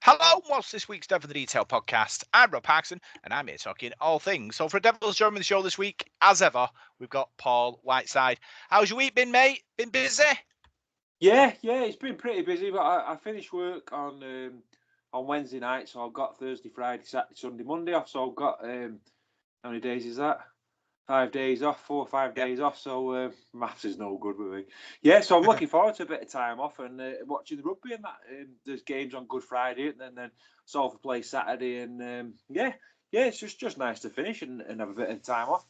Hello, what's this week's Devil in the Detail podcast? I'm Rob Parkson, and I'm here talking all things. So for Devil's joining the show this week, as ever, we've got Paul Whiteside. How's your week been, mate? Been busy? Yeah, it's been pretty busy, but I finished work on Wednesday night, so I've got Thursday, Friday, Saturday, Sunday, Monday off. So I've got how many days is that? 5 days off, 4 or 5 days off. So maths is no good with me. Yeah, so I'm looking forward to a bit of time off and watching the rugby and that. There's games on Good Friday and then Salford play Saturday, and it's just nice to finish and have a bit of time off.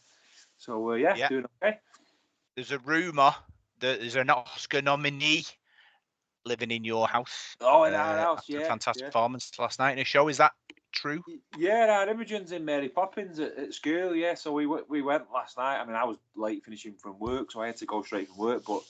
So doing okay. There's a rumour that there's an Oscar nominee living in your house. Oh, in our house, after a fantastic performance last night in a show. Is that true? Yeah, our Imogen's in Mary Poppins at school. Yeah, so we went last night. I mean, I was late finishing from work, so I had to go straight from work. But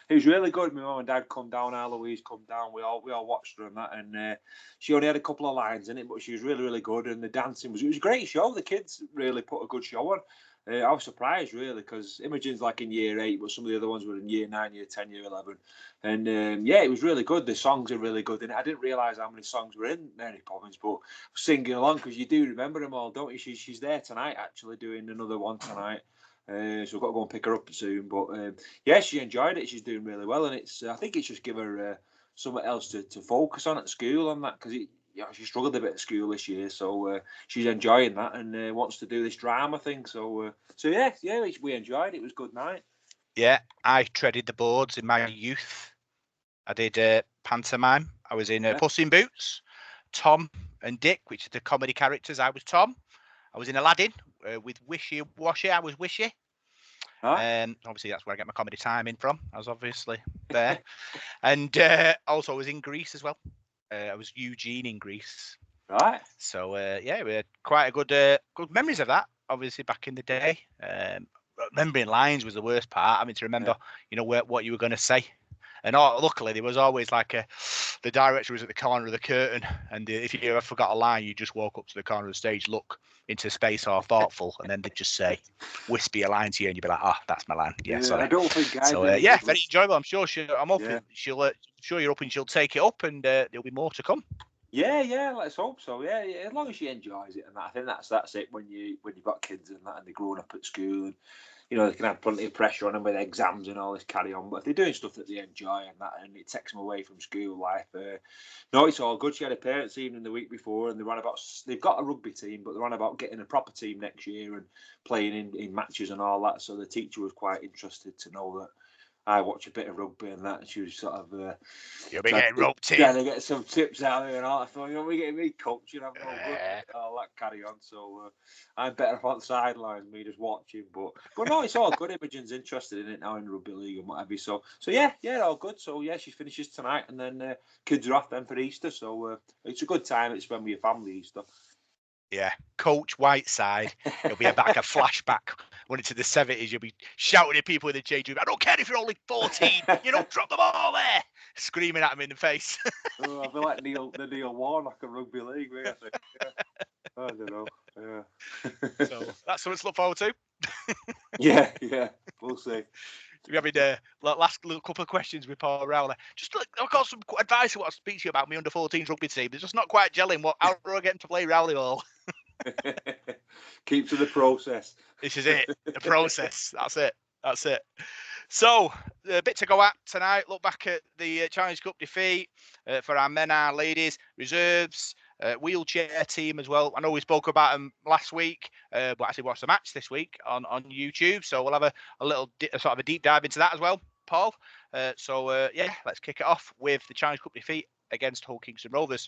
it was really good. My mum and dad come down, our Louise come down. We all watched her and that, and she only had a couple of lines in it, but she was really good. And the dancing was a great show. The kids really put a good show on. I was surprised, really, because Imogen's like in year 8, but some of the other ones were in year 9, year 10, year 11. And it was really good. The songs are really good. And I didn't realise how many songs were in Mary Poppins, but singing along, because you do remember them all, don't you? She's there tonight, actually, doing another one tonight. So we've got to go and pick her up soon. But she enjoyed it. She's doing really well. And I think it's just give her something else to focus on at school on that, because she struggled a bit at school this year, so she's enjoying that and wants to do this drama thing. So we enjoyed it. It was a good night. Yeah, I treaded the boards in my youth. I did pantomime. I was in Puss in Boots, Tom and Dick, which are the comedy characters. I was Tom. I was in Aladdin with Wishy Washy. I was Wishy. Obviously, that's where I get my comedy timing from. I was obviously there. And also I was in Greece as well. I was Eugene in Greece. Right. So we had quite a good memories of that. Obviously, back in the day, remembering lines was the worst part. Having to remember, what you were going to say. And luckily, there was always like the director was at the corner of the curtain, and if you ever forgot a line, you just walk up to the corner of the stage, look into space or thoughtful, and then they'd just say, whisper your line to you, and you'd be like, that's my line. Yeah, sorry. I don't think I so, very enjoyable. I'm sure I'm hoping she'll sure you're up and she'll take it up, and there'll be more to come. Yeah, let's hope so. Yeah, as long as she enjoys it, and that, I think that's it. When you've got kids and that, and they're growing up at school, and they can have plenty of pressure on them with exams and all this carry on. But if they're doing stuff that they enjoy and that, and it takes them away from school life, no, it's all good. She had a parents' evening the week before, and they've got a rugby team, but they're on about getting a proper team next year and playing in matches and all that. So the teacher was quite interested to know that I watch a bit of rugby and that, and she was sort of you'll be getting roped in. Trying to get some tips out of her and all. I thought, you're getting me coaching, I'm no good, all that carry on. So I'm better off on the sidelines, me just watching. But no, it's all good. Imogen's interested in it now in the rugby league and whatever. So yeah, all good. So yeah, she finishes tonight, and then kids are off then for Easter. So it's a good time to spend with your family Easter. Yeah, Coach Whiteside. It'll be a flashback when it's in the 70s. You'll be shouting at people in the change room. I don't care if you're only 14. You don't drop the ball there. Screaming at them in the face. I feel like Neil Warnock of rugby league. I think. Yeah. I don't know. Yeah. So that's something to look forward to. Yeah. We'll see. We having the last little couple of questions with Paul Rowley. Just I've got some advice I want to speak to you about my under 14s rugby team. They're just not quite gelling. How do I get them to play Rowley ball? Keep to the process. This is it. The process. That's it. So, a bit to go at tonight. Look back at the Challenge Cup defeat for our men, our ladies, reserves, wheelchair team as well. I know we spoke about them last week, but actually watched the match this week on YouTube. So we'll have a little sort of a deep dive into that as well, Paul. Let's kick it off with the Challenge Cup defeat against Hull Kingston Rovers.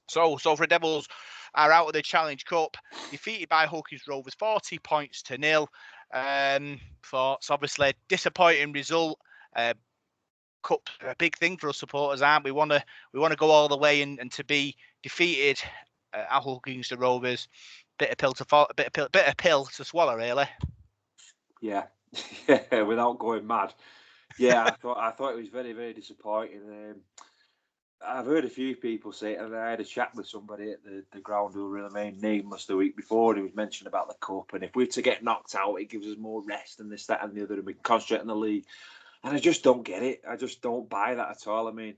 So for Devils are out of the Challenge Cup, defeated by Hull Kingston Rovers 40 points to 0. It's obviously a disappointing result. Cup a big thing for us supporters, aren't we? We want to go all the way and to be defeated at Hull Kingston Rovers. Bit of pill to swallow, really. Yeah, without going mad. Yeah, I thought it was very, very disappointing. I've heard a few people say it, and I had a chat with somebody at the ground who remained nameless the week before, and he was mentioning about the cup, and if we're to get knocked out, it gives us more rest and this, that, and the other, and we can concentrate on the league. And I just don't get it. I just don't buy that at all. I mean,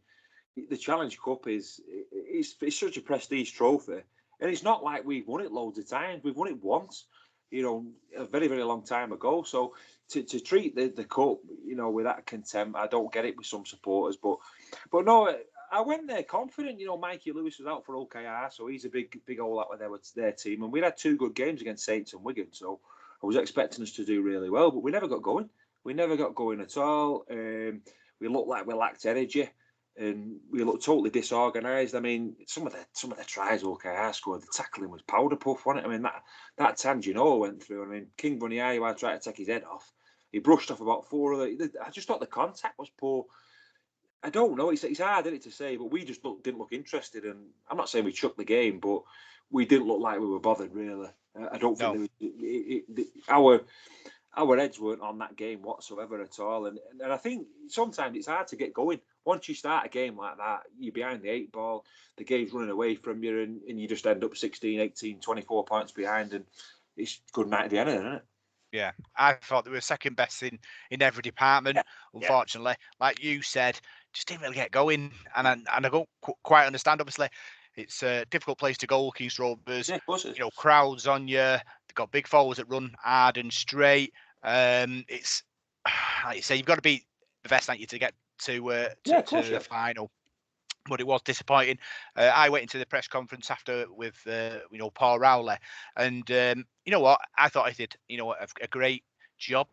the Challenge Cup is it's such a prestige trophy, and it's not like we've won it loads of times. We've won it once, a very, very long time ago. So to treat the cup, with that contempt, I don't get it with some supporters. But no, I went there confident. Mikey Lewis was out for OKR, so he's a big hole out with their team, and we had 2 good games against Saints and Wigan. So I was expecting us to do really well, but we never got going. We never got going at all. We looked like we lacked energy, and we looked totally disorganised. I mean, some of the tries OKR scored, the tackling was powder puff, wasn't it? I mean, that Tangino went through. I mean, King Bunyayi, I tried to take his head off. He brushed off about 4 of the. I just thought the contact was poor. I don't know. It's hard, isn't it, to say, but we just didn't look interested. And I'm not saying we chucked the game, but we didn't look like we were bothered, really. I don't think our heads weren't on that game whatsoever at all. And I think sometimes it's hard to get going. Once you start a game like that, you're behind the 8 ball, the game's running away from you, and you just end up 16, 18, 24 points behind, and it's good night at the end, isn't it? Yeah, I thought they were second best in every department. Unfortunately, like you said, just didn't really get going, and I don't quite understand. Obviously, it's a difficult place to go, Kings Rovers. Yeah, of course it is. Crowds on you. They've got big forwards that run hard and straight. It's like you say, you've got to beat the best, aren't you, to get to the final. But it was disappointing. I went into the press conference after with Paul Rowley, and you know what? I thought I did a great job.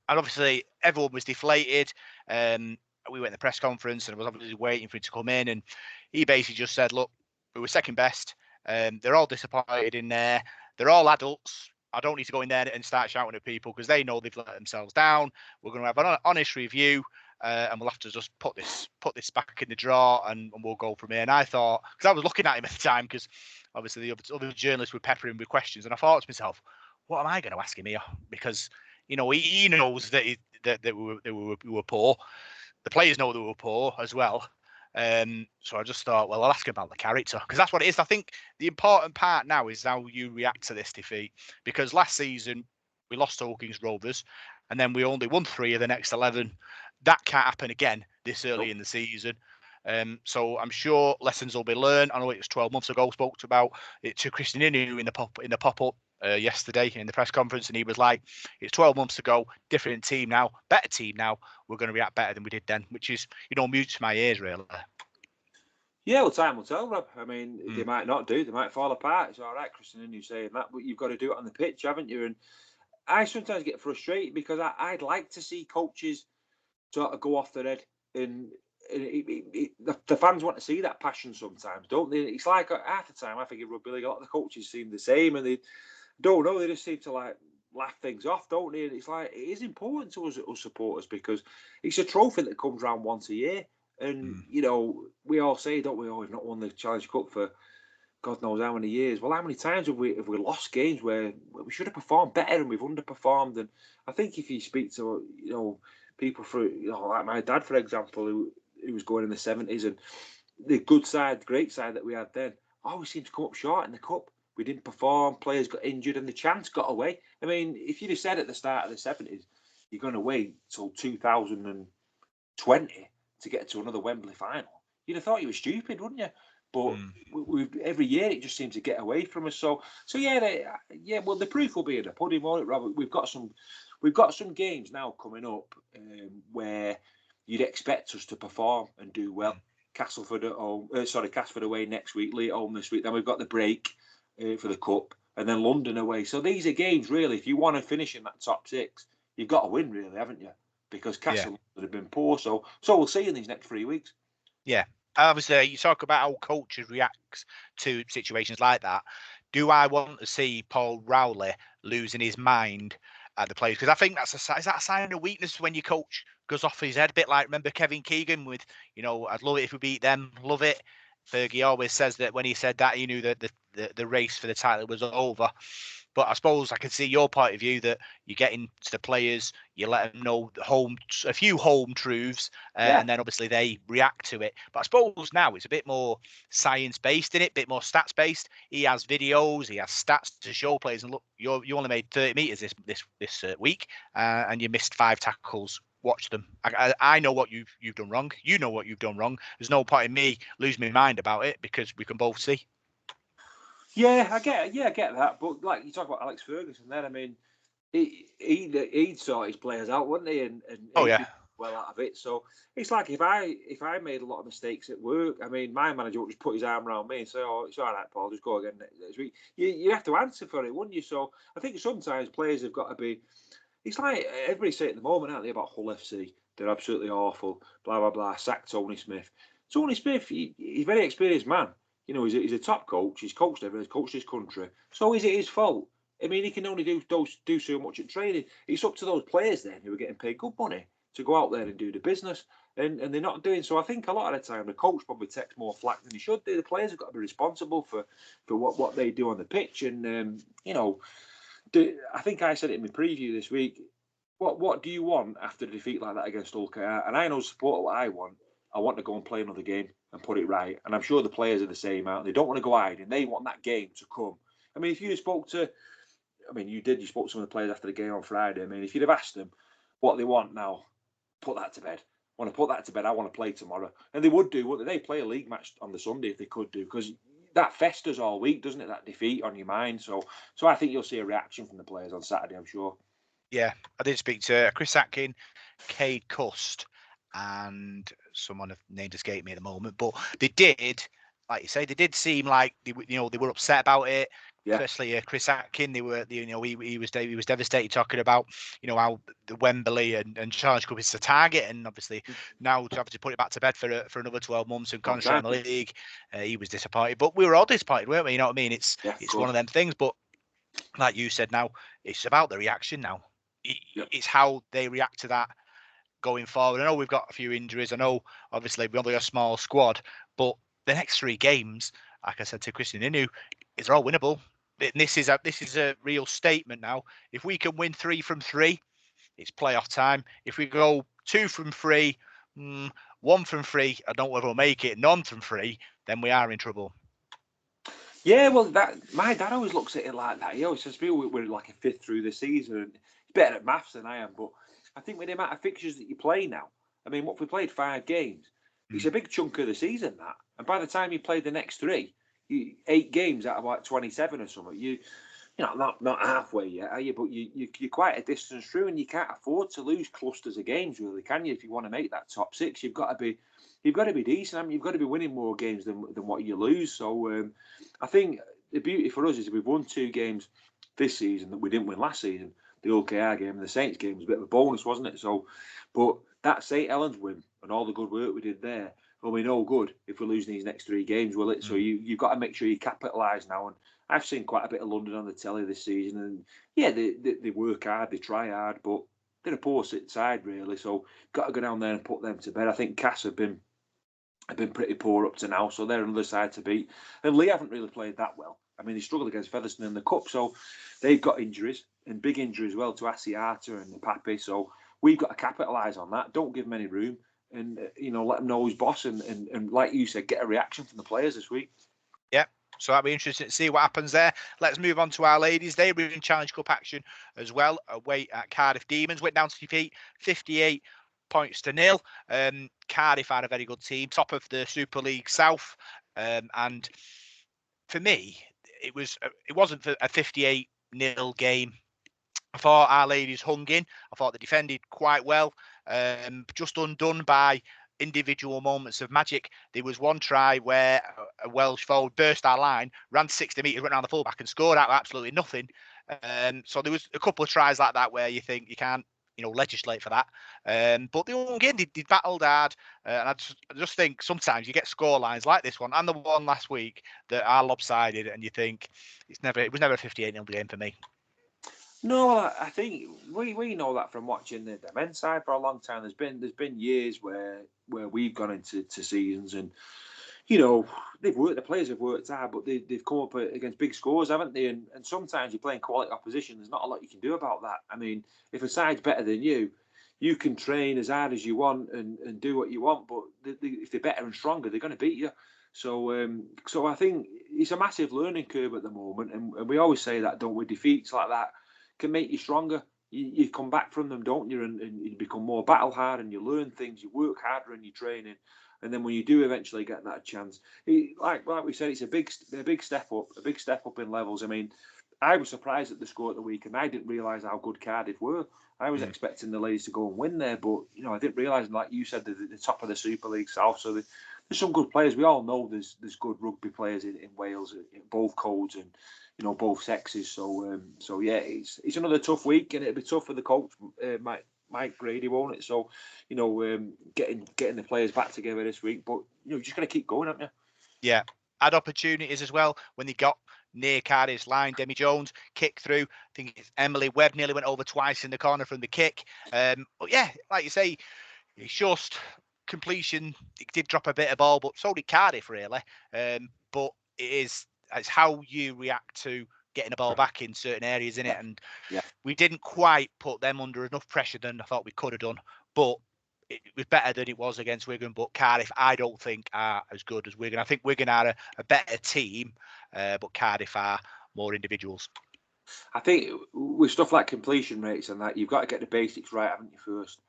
And obviously everyone was deflated. We went to the press conference, and I was obviously waiting for him to come in, and he basically just said, "Look, we were second best. They're all disappointed in there. They're all adults. I don't need to go in there and start shouting at people because they know they've let themselves down. We're going to have an honest review." And we'll have to just put this back in the drawer, and we'll go from here. And I thought, because I was looking at him at the time, because obviously the other journalists were peppering with questions, and I thought to myself, what am I going to ask him here? Because he knows that we were poor. The players know that we were poor as well. So I just thought, well, I'll ask him about the character, because that's what it is. I think the important part now is how you react to this defeat, because last season we lost to Kings Rovers, and then we only won 3 of the next 11. That can't happen again this early in the season. So I'm sure lessons will be learned. I know it was 12 months ago. Spoke about it to Christian Inu in the pop up yesterday in the press conference, and he was like, "It's 12 months ago, different team now, better team now. We're going to react better than we did then," which is mute to my ears really. Yeah, well, time will tell, Rob. I mean, they might not do. They might fall apart. It's all right, Christian Inu saying that, but you've got to do it on the pitch, haven't you? And I sometimes get frustrated because I'd like to see coaches sort of go off their head, and the fans want to see that passion sometimes, don't they? It's like half the time I think in rugby league, a lot of the coaches seem the same, and they don't know. They just seem to like laugh things off, don't they? And it's like it is important to us supporters because it's a trophy that comes around once a year, and we all say, don't we? Oh, we've not won the Challenge Cup for God knows how many years. Well, how many times have we lost games where we should have performed better and we've underperformed? And I think if you speak to people like my dad, for example, who was going in the 70s, and the good side, great side that we had then, always seemed to come up short in the cup. We didn't perform, players got injured, and the chance got away. I mean, if you'd have said at the start of the 70s, you're going to wait till 2020 to get to another Wembley final, you'd have thought you were stupid, wouldn't you? But every year it just seems to get away from us. So yeah. Well, the proof will be in the pudding, won't it, Robert? We've got some games now coming up where you'd expect us to perform and do well. Castleford away next week, Leigh at home this week. Then we've got the break for the cup, and then London away. So these are games really. If you want to finish in that top 6, you've got to win, really, haven't you? Because Castle have been poor. So we'll see in these next 3 weeks. Yeah. Obviously, you talk about how coaches react to situations like that. Do I want to see Paul Rowley losing his mind at the players? Because I think is that a sign of weakness when your coach goes off his head? A bit like, remember Kevin Keegan with, I'd love it if we beat them, love it. Fergie always says that when he said that, he knew that the race for the title was over. But I suppose I can see your point of view that you get into the players, you let them know a few home truths, and then obviously they react to it. But I suppose now it's a bit more science-based in it, a bit more stats-based. He has videos, he has stats to show players. And look, you only made 30 meters this week, and you missed 5 tackles. watch them. I know what you've done wrong. You know what you've done wrong. There's no point in me losing my mind about it because we can both see. Yeah, I get that. But like you talk about Alex Ferguson, then I mean, he'd sort his players out, wouldn't he? And Oh he'd yeah, be well out of it. So it's like if I made a lot of mistakes at work, I mean, my manager would just put his arm around me and say, "Oh, it's all right, Paul, just go again next week." You have to answer for it, wouldn't you? So I think sometimes players have got to be. It's like everybody say at the moment, aren't they, about Hull FC? They're absolutely awful. Blah blah blah. Sack Tony Smith. Tony Smith, he's a very experienced man. You know, he's a top coach. He's coached everything. He's coached his country. So is it his fault? I mean, he can only do so much at training. It's up to those players then who are getting paid good money to go out there and do the business, and they're not doing so. I think a lot of the time the coach probably takes more flack than he should do. The players have got to be responsible for what they do on the pitch, and you know, I think I said it in my preview this week. What do you want after a defeat like that against Hull KR? And I know support what I want. I want to go and play another game and put it right. And I'm sure the players are the same out. They don't want to go hiding. They want that game to come. I mean, if you spoke to, I mean, you spoke to some of the players after the game on Friday. I mean, if you'd have asked them what they want now, put that to bed. I want to put that to bed. I want to play tomorrow. And they would do, wouldn't they? They play a league match on the Sunday if they could do, because that festers all week, doesn't it? That defeat on your mind. So I think you'll see a reaction from the players on Saturday, I'm sure. yeah. I did speak to Chris Atkin, Cade Cust, and someone of name escaped me at the moment, but they did, like you say, they did seem like they were upset about it. Yeah. Especially Chris Atkin, he was devastated, talking about how the Wembley and Challenge Cup is the target, and obviously now to have to put it back to bed for another 12 months and concentrate on the league, he was disappointed. But we were all disappointed, weren't we? You know what I mean? It's one of them things. But like you said, now it's about the reaction. Now it's how they react to that going forward. I know we've got a few injuries. I know obviously we only got a small squad, but the next 3 games, like I said to Christian Inu, is all winnable. This is a real statement now. If we can win 3 from 3, it's playoff time. If we go 2 from 3, 1 from 3, I don't know whether we'll make it. None from 3, then we are in trouble. Yeah, well, my dad always looks at it like that. He always says, we're like a fifth through the season, and he's better at maths than I am. But I think with the amount of fixtures that you play now, I mean, what if we played 5 games? It's a big chunk of the season, that. And by the time you play the next 3, 8 games out of like 27 or something, you're not halfway yet, are you? But you're quite a distance through, and you can't afford to lose clusters of games, really, can you? If you want to make that top 6, you've got to be decent. I mean, you've got to be winning more games than what you lose. So I think the beauty for us is we've won 2 games this season that we didn't win last season. The OKR game and the Saints game was a bit of a bonus, wasn't it? So, but that St. Helens win and all the good work we did there will be no good if we're losing these next 3 games, will it? So you've got to make sure you capitalise now. And I've seen quite a bit of London on the telly this season, and yeah, they work hard, they try hard, but they're a poor side really. So got to go down there and put them to bed. I think Cass have been pretty poor up to now, so they're another side to beat. And Leigh haven't really played that well. I mean, they struggled against Featherstone in the Cup, so they've got injuries, and big injuries as well to Asiata and the Pappy. So we've got to capitalise on that. Don't give them any room, and let them know who's boss. And like you said, get a reaction from the players this week. Yeah. So that'll be interesting to see what happens there. Let's move on to our ladies. They were in Challenge Cup action as well, away at Cardiff Demons. Went down to defeat 58 points to 0. Cardiff had a very good team, top of the Super League South. And for me, it wasn't a 58-0 game. I thought our ladies hung in. I thought they defended quite well. Just undone by individual moments of magic. There was one try where a Welsh forward burst our line, ran 60 metres, went down the fullback and scored out of absolutely nothing. So there was a couple of tries like that where you think you can't, legislate for that. But they hung in, they battled hard. And I just think sometimes you get score lines like this one and the one last week that are lopsided, and you think it was never a 58-0 game for me. No, I think we know that from watching the men's side for a long time. There's been years where we've gone into seasons and the players have worked hard, but they've come up against big scores, haven't they? And sometimes you're playing quality opposition. There's not a lot you can do about that. I mean, if a side's better than you can train as hard as you want and do what you want, but if they're better and stronger, they're going to beat you. So I think it's a massive learning curve at the moment, and we always say that, don't we? Defeats like that can make you stronger. you come back from them, don't you? And you become more battle hard, and you learn things. You work harder in your training, and then when you do eventually get that chance, like we said, it's a big step up in levels. I mean, I was surprised at the score at the weekend. I didn't realise how good Cardiff were. I was expecting the ladies to go and win there, but I didn't realise, like you said, the top of the Super League South. So there's some good players. We all know there's good rugby players in Wales, in both codes and both sexes. So yeah, it's another tough week, and it'll be tough for the coach, Mike Grady, won't it? So getting the players back together this week, but just gonna keep going, haven't you? Yeah, had opportunities as well when they got near Cardiff's line. Demi Jones kicked through. I think it's Emily Webb nearly went over twice in the corner from the kick. But yeah, like you say, it's just completion. It did drop a bit of ball, but so did Cardiff really. But it's how you react to getting the ball back in certain areas, in it. And we didn't quite put them under enough pressure than I thought we could have done. But it was better than it was against Wigan. But Cardiff, I don't think are as good as Wigan. I think Wigan are a better team, but Cardiff are more individuals. I think with stuff like completion rates and that, you've got to get the basics right, haven't you, first?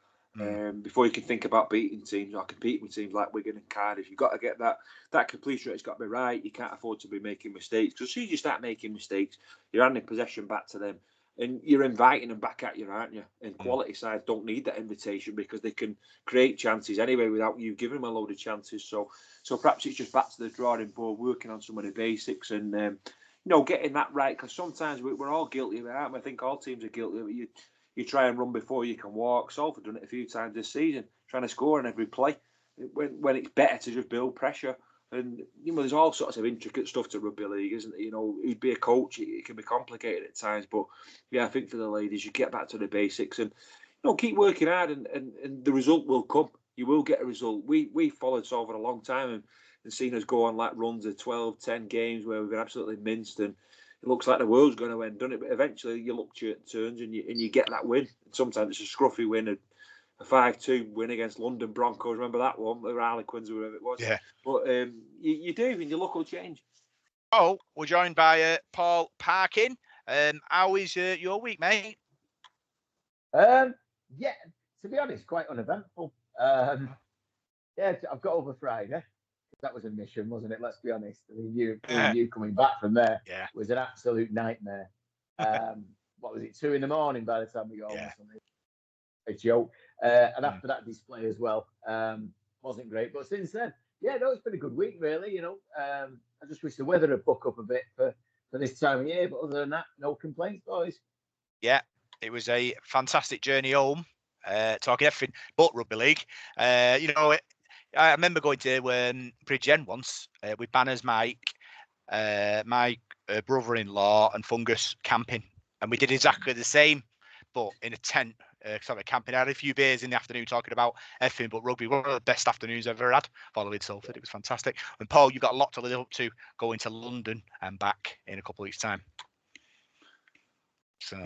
Before you can think about beating teams or competing with teams like Wigan and Cardiff. You've got to get that completion rate's got to be right. You can't afford to be making mistakes, because as soon as you start making mistakes, you're handing possession back to them, and you're inviting them back at you, aren't you? And quality sides don't need that invitation, because they can create chances anyway without you giving them a load of chances. So perhaps it's just back to the drawing board, working on some of the basics and getting that right, because sometimes we're all guilty of it, aren't we? I think all teams are guilty of it. You try and run before you can walk. Salford done it a few times this season, trying to score on every play, when it's better to just build pressure. And there's all sorts of intricate stuff to rugby league, isn't it? Who'd be a coach, it can be complicated at times. But yeah, I think for the ladies, you get back to the basics and keep working hard, and the result will come. You will get a result. We followed Salford a long time and seen us go on like runs of 12, 10 games where we've been absolutely minced, and it looks like the world's going to end, doesn't it? But eventually you look to it, turns, and you get that win. And sometimes it's a scruffy win, a 5-2 win against London Broncos. Remember that one, the Harlequins or whatever it was? Yeah. But you do, and your luck will change. Oh, we're joined by Paul Parkin. How is your week, mate? Yeah, to be honest, quite uneventful. Yeah, I've got over Friday. That was a mission, wasn't it? Let's be honest. I mean, you coming back from there was an absolute nightmare. What was it, 2 a.m. by the time we got home or something? A joke. And after that display as well, wasn't great. But since then, it's been a good week, really. I just wish the weather had buck up a bit for this time of year. But other than that, no complaints, boys. Yeah, it was a fantastic journey home, talking everything but rugby league. I remember going to Bridge End once with Banners Mike, my brother-in-law, and Fungus camping, and we did exactly the same, but in a tent. Sort of camping. I had a few beers in the afternoon talking about everything but rugby. One of the best afternoons I've ever had following Salford. It was fantastic. And Paul, you've got a lot to live up to going to London and back in a couple of weeks' time. So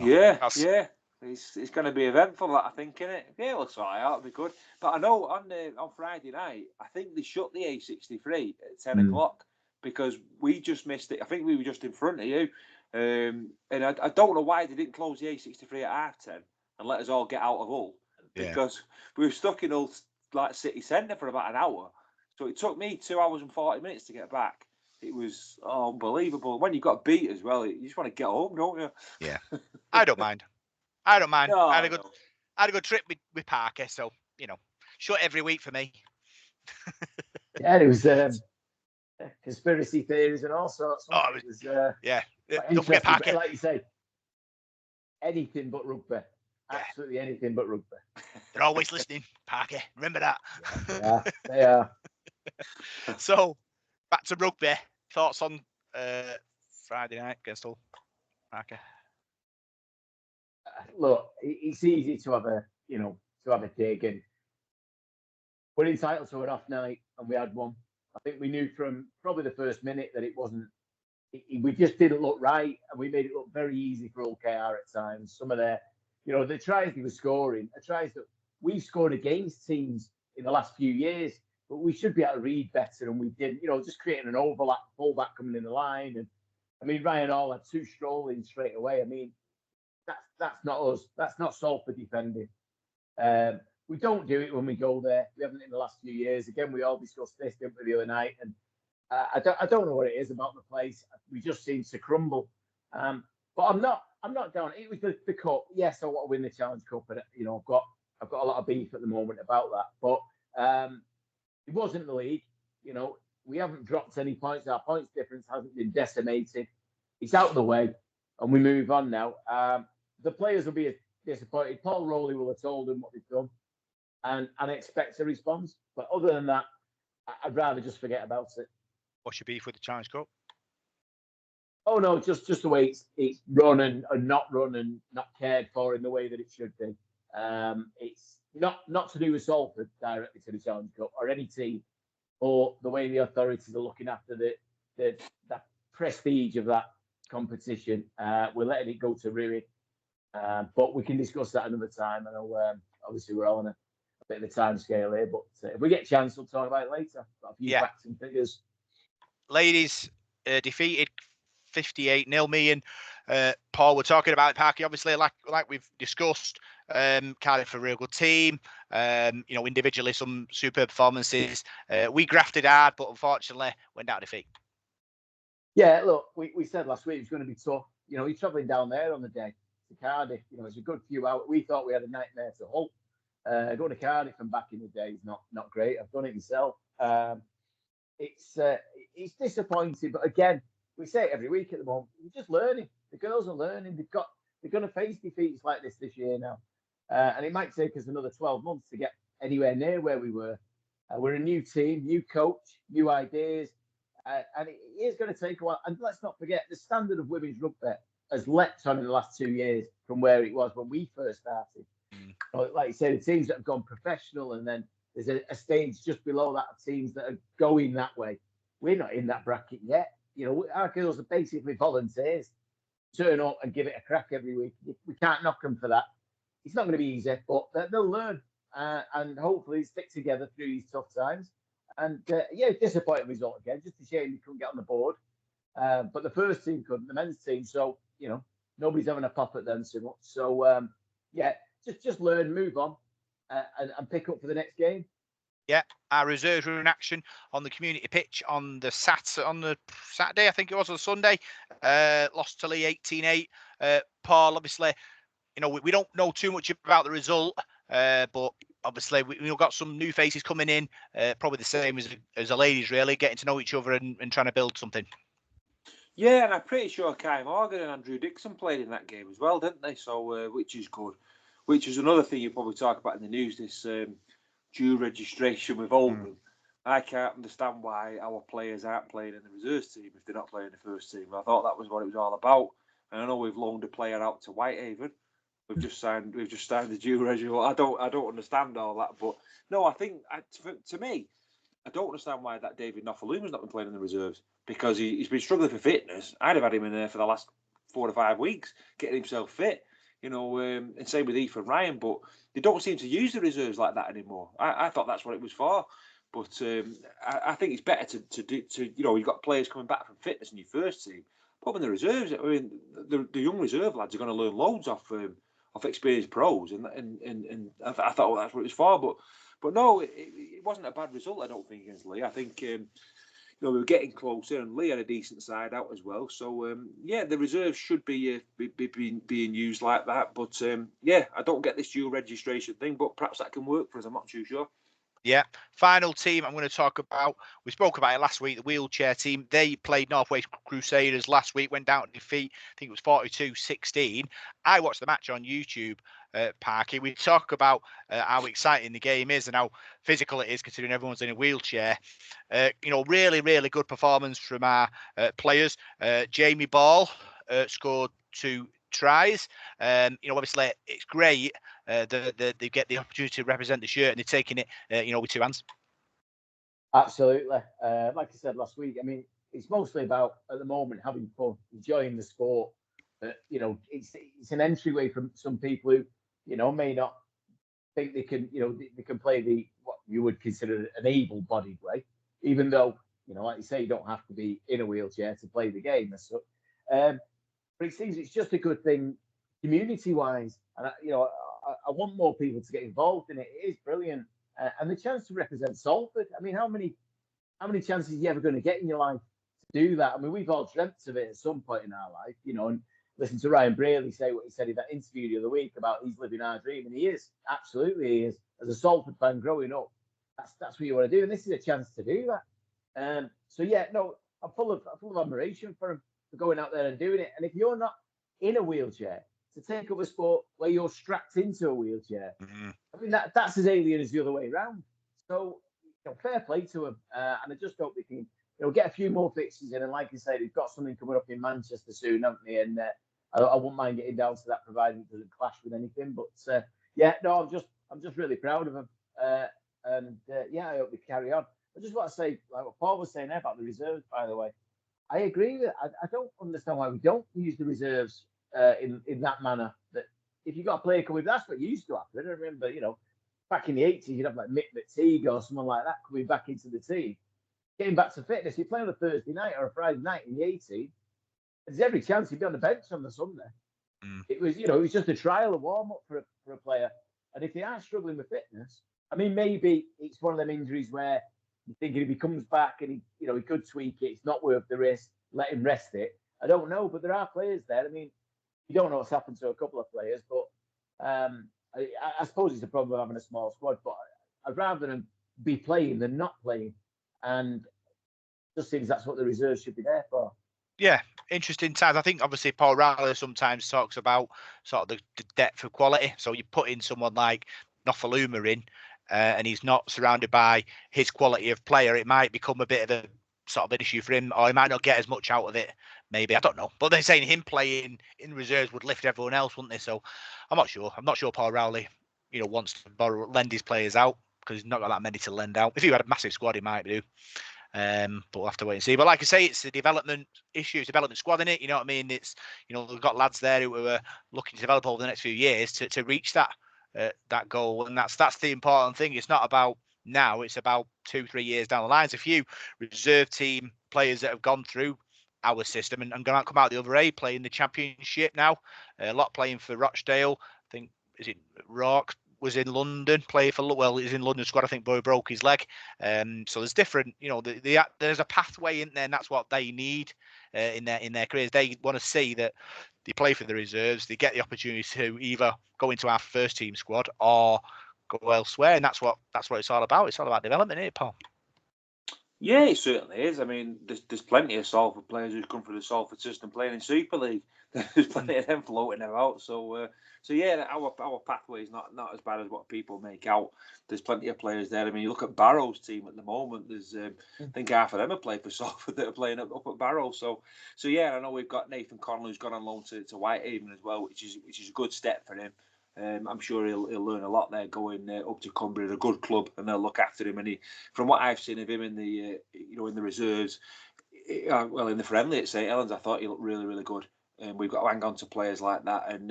it's going to be eventful, that, I think, isn't it? Yeah, it looks alright. It'll be good. But I know on Friday night, I think they shut the A63 at 10 o'clock because we just missed it. I think we were just in front of you, and I don't know why they didn't close the A63 at 10:30 and let us all get out of Hull, because we were stuck in Hull, like, city centre for about an hour. So it took me 2 hours and 40 minutes to get back. It was unbelievable. When you got beat as well, you just want to get home, don't you? Yeah, I don't mind. No, I had a good trip with Parker, so short every week for me. Yeah, it was conspiracy theories and all sorts. It was don't forget Parker. Like you say, anything but rugby. Absolutely anything but rugby. They're always listening, Parker. Remember that. Yeah, they are. So, back to rugby. Thoughts on Friday night against Hull, Parker? Look, it's easy to have a dig, and we're entitled to an off night, and we had one. I think we knew from probably the first minute that it wasn't. We just didn't look right, and we made it look very easy for OKR at times. Some of their, the tries they were scoring, are tries that we've scored against teams in the last few years, but we should be able to read better, and we didn't. Just creating an overlap, fullback coming in the line, and I mean Ryan Hall had 2 strolling straight away. I mean, that's not us. That's not Salford defending. We don't do it when we go there. We haven't in the last few years. Again, we all discussed this, didn't we, the other night? And I don't know what it is about the place. We just seem to crumble. But I'm not down. It was the cup. Yes, I want to win the Challenge Cup, and I've got a lot of beef at the moment about that. But it wasn't the league. We haven't dropped any points. Our points difference hasn't been decimated. It's out of the way, and we move on now. The players will be disappointed. Paul Rowley will have told them what they've done, and expects a response. But other than that, I'd rather just forget about it. What's your beef with the Challenge Cup? Oh no, just the way it's run and not run and not cared for in the way that it should be. It's not to do with Salford directly to the Challenge Cup or any team, or the way the authorities are looking after the prestige of that competition. We're letting it go to ruin. But we can discuss that another time. I know obviously we're all on a bit of a time scale here, but if we get a chance, we'll talk about it later. Got a few facts and figures. Ladies defeated 58-0. Me and Paul were talking about it, Parky. Obviously, like we've discussed, Cardiff are a real good team. Individually, some superb performances. We grafted hard, but unfortunately, went down to defeat. Yeah, look, we said last week it was going to be tough. You're travelling down there on the day to Cardiff. It's a good few hours. We thought we had a nightmare to Hull. Going to Cardiff and back in the day is not great. I've done it myself. It's disappointing, but again, we say it every week at the moment. We're just learning. The girls are learning. They're going to face defeats like this year now, and it might take us another 12 months to get anywhere near where we were. We're a new team, new coach, new ideas, and it is going to take a while. And let's not forget, the standard of women's rugby has leapt on in the last 2 years from where it was when we first started. Like you say, the teams that have gone professional, and then there's a stage just below that of teams that are going that way. We're not in that bracket yet. Our girls are basically volunteers. Turn up and give it a crack every week. We can't knock them for that. It's not going to be easy, but they'll learn and hopefully stick together through these tough times. And disappointing result again. Just a shame we couldn't get on the board. But the first team couldn't, the men's team. So nobody's having a pop at them so much. So just learn, move on, and pick up for the next game. Yeah, our reserves were in action on the community pitch on the Saturday, I think it was, on Sunday. Lost to Leigh 18-8. Paul, obviously, we don't know too much about the result, but obviously we've got some new faces coming in, probably the same as the ladies, really, getting to know each other and trying to build something. Yeah, and I'm pretty sure Kai Morgan and Andrew Dixon played in that game as well, didn't they? So, which is good. Which is another thing you probably talk about in the news, this due registration with Oldham. I can't understand why our players aren't playing in the reserves team if they're not playing the first team. I thought that was what it was all about. And I know we've loaned a player out to Whitehaven. We've just signed the due registration. I don't understand all that, but no, I think to me, I don't understand why that David Noffaluma's not been playing in the reserves, because he's been struggling for fitness. I'd have had him in there for the last 4 to 5 weeks, getting himself fit. And same with Ethan Ryan, but they don't seem to use the reserves like that anymore. I thought that's what it was for, but I think it's better to you've got players coming back from fitness in your first team, put them in the reserves. I mean, the young reserve lads are going to learn loads off experienced pros, and I thought that's what it was for, but no, it wasn't a bad result. I don't think against Leigh. I think. We were getting closer, and Leigh had a decent side out as well. So, the reserves should be being used like that. But, I don't get this dual registration thing, but perhaps that can work for us. I'm not too sure. Yeah. Final team I'm going to talk about. We spoke about it last week, the wheelchair team. They played Northwest Crusaders last week, went down to defeat. I think it was 42-16. I watched the match on YouTube, Parky. We talk about how exciting the game is and how physical it is, considering everyone's in a wheelchair. Really, really good performance from our players. Jamie Ball scored 2 tries. Obviously it's great that they get the opportunity to represent the shirt, and they're taking it, with 2 hands. Absolutely. Like I said last week, I mean, it's mostly about at the moment having fun, enjoying the sport. It's an entryway from some people who may not think they can play what you would consider an able-bodied way, even though like you say, you don't have to be in a wheelchair to play the game. But it seems it's just a good thing community-wise, and I want more people to get involved in it. It is brilliant, and the chance to represent Salford. I mean, how many chances are you ever going to get in your life to do that? I mean, we've all dreamt of it at some point in our life, and listen to Ryan Braley say what he said in that interview the other week about he's living our dream, and he is, absolutely he is. As a Salford fan growing up, that's what you want to do, and this is a chance to do that. So yeah, no, I'm full of admiration for him for going out there and doing it. And if you're not in a wheelchair, to take up a sport where you're strapped into a wheelchair, I mean that's as alien as the other way around. So fair play to him, and I just hope they can get a few more fixtures in. And like you say, they've got something coming up in Manchester soon, haven't they? And I wouldn't mind getting down to that, provided it doesn't clash with anything. But yeah, no, I'm just really proud of them, and yeah, I hope they carry on. I just want to say, like what Paul was saying there about the reserves, by the way, I agree with. I don't understand why we don't use the reserves in that manner. That if you got a player coming, that's what used to happen. I remember, back in the 80s, you'd have like Mick McTeague or someone like that coming back into the team, getting back to fitness. You play on a Thursday night or a Friday night in the 80s, there's every chance he'd be on the bench on the Sunday. It was, it was just a trial, a warm up for a player. And if they are struggling with fitness, I mean, maybe it's one of them injuries where you're thinking if he comes back and he could tweak it, it's not worth the risk. Let him rest it. I don't know, but there are players there. I mean, you don't know what's happened to a couple of players, but I suppose it's a problem of having a small squad. But I'd rather them be playing than not playing, and just seems that's what the reserves should be there for. Yeah, interesting times. I think obviously Paul Riley sometimes talks about sort of the depth of quality. So you put in someone like Nofaluma in, and he's not surrounded by his quality of player, it might become a bit of a sort of an issue for him, or he might not get as much out of it. Maybe, I don't know. But they're saying him playing in reserves would lift everyone else, wouldn't they? So I'm not sure. I'm not sure Paul Rowley, wants to lend his players out because he's not got that many to lend out. If he had a massive squad, he might do. But we'll have to wait and see. But like I say, it's the development issue, it's development squad in it. You know what I mean? It's we've got lads there who are looking to develop over the next few years to reach that goal, and that's the important thing. It's not about now; it's about 2-3 years down the line. There's a few reserve team players that have gone through our system and gonna come out the other A, playing the Championship now. A lot playing for Rochdale. I think Rourke was in London, he's in London squad. I think Boy broke his leg. So there's different, there's a pathway in there, and that's what they need in their careers. They want to see that they play for the reserves, they get the opportunity to either go into our first team squad or go elsewhere, and that's what it's all about. It's all about development, isn't it, Paul? Yeah, it certainly is. I mean, there's plenty of Salford players who've come through the Salford system playing in Super League. There's plenty of them floating about. So yeah, our pathway is not as bad as what people make out. There's plenty of players there. I mean, you look at Barrow's team at the moment. There's I think half of them have played for Salford that are playing up at Barrow. So yeah, I know we've got Nathan Connell who's gone on loan to Whitehaven as well, which is a good step for him. I'm sure he'll learn a lot there going up to Cumbria, a good club, and they'll look after him. And from what I've seen of him in the in the reserves, in the friendly at St Helens, I thought he looked really, really good. We've got to hang on to players like that, and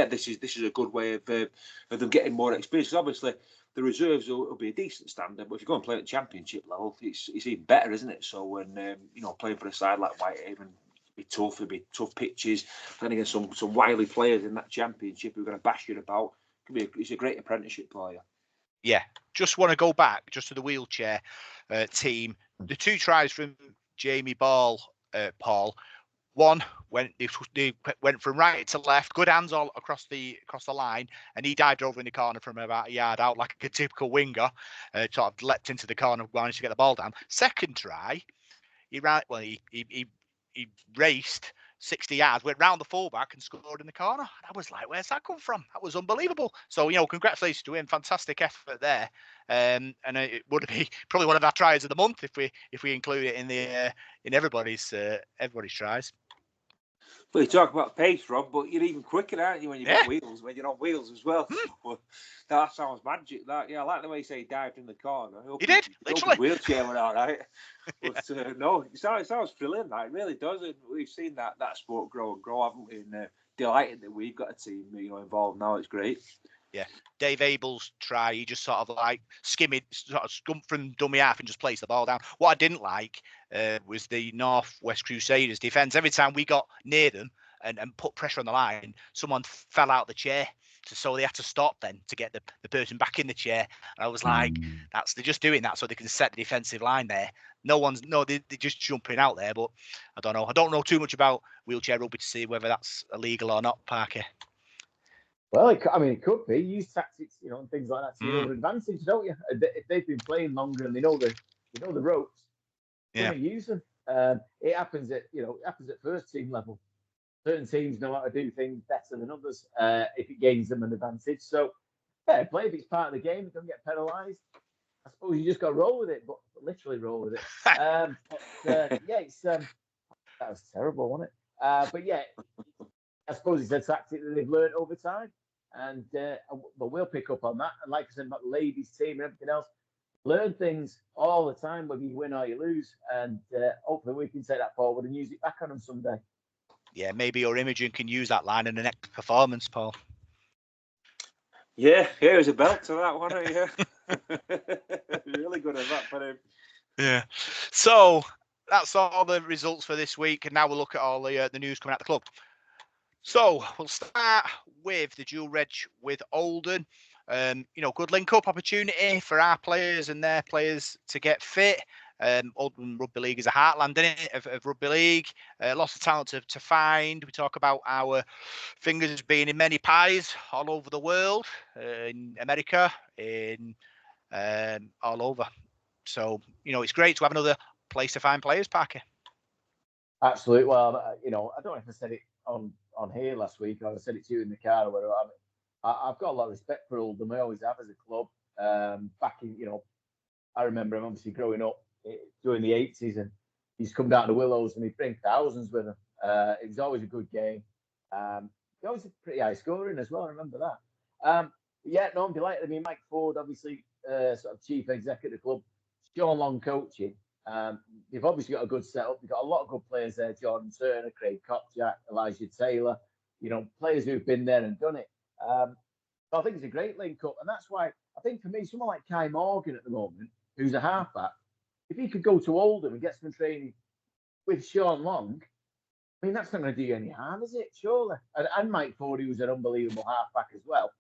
this is a good way of them getting more experience. Obviously, the reserves will be a decent standard, but if you go and play at the Championship level, it's even better, isn't it? So when playing for a side like Whitehaven. It'll be tough pitches. Then again, some wily players in that Championship who are going to bash you about. It's a great apprenticeship for you. Yeah, just want to go back just to the wheelchair team. The 2 tries from Jamie Ball, Paul. One they went from right to left, good hands all across the line, and he dived over in the corner from about a yard out like a typical winger. Sort of leapt into the corner, managed to get the ball down. Second try, he ran. Well, he raced 60 yards, went round the fullback and scored in the corner. I was like, where's that come from? That was unbelievable. So, congratulations to him. Fantastic effort there. And it would be probably one of our tries of the month if we include it in everybody's tries. Well, you talk about pace, Rob, but you're even quicker, aren't you, when you've got wheels, when you're on wheels as well. So, that sounds magic. That, I like the way you say he dived in the corner. He did, literally. Wheelchair went all right. But no, it sounds thrilling. That it really does. And we've seen that sport grow and grow, haven't we? And delighted that we've got a team involved now. It's great. Yeah, Dave Abel's try, he just sort of like scumped from dummy half and just placed the ball down. What I didn't like was the North West Crusaders defence. Every time we got near them, and put pressure on the line, someone fell out of the chair. So they had to stop then to get the person back in the chair. And I was like, they're just doing that so they can set the defensive line there. They're just jumping out there. But I don't know. I don't know too much about wheelchair rugby to see whether that's illegal or not, Parker. Well, it could be. You use tactics, and things like that to your own advantage, don't you? If they've been playing longer and they know the ropes, you're going to use them. It happens at first team level. Certain teams know how to do things better than others if it gains them an advantage. So, play if it's part of the game, don't get penalised. I suppose you just got to roll with it, but literally roll with it. That was terrible, wasn't it? But yeah, I suppose it's a tactic that they've learned over time, and but we'll pick up on that. And like I said about the ladies' team and everything else, learn things all the time, whether you win or you lose, and hopefully we can take that forward and use it back on them someday. Yeah, maybe your Imogen can use that line in the next performance, Paul. Yeah, there's a belt to that one, yeah. Really good at that for him. Yeah. So that's all the results for this week, and now we'll look at all the news coming out of the club. So we'll start with the dual reg with Oldham. Good link-up opportunity for our players and their players to get fit. Oldham Rugby League is a heartland, isn't it, of rugby league. Lots of talent to find. We talk about our fingers being in many pies all over the world, in America, in all over. So, it's great to have another place to find players, Parker. Absolutely. Well, I don't know if I said it on here last week or I said it to you in the car or whatever. I've got a lot of respect for Oldham. I always have as a club. Back in, I remember him obviously growing up during the 80s, and he used to come down to Willows and he'd bring thousands with him. It was always a good game. He always had pretty high scoring as well. I remember that. I'm delighted. I mean, Mike Ford, obviously, sort of chief executive club. Sean Long coaching. They've obviously got a good setup. They've got a lot of good players there. Jordan Turner, Craig Kopchak, Elijah Taylor. Players who've been there and done it. I think it's a great link up, and that's why I think for me, someone like Kai Morgan at the moment, who's a halfback, if he could go to Oldham and get some training with Sean Long, I mean, that's not going to do you any harm, is it? Surely. And Mike Ford, who's an unbelievable halfback as well.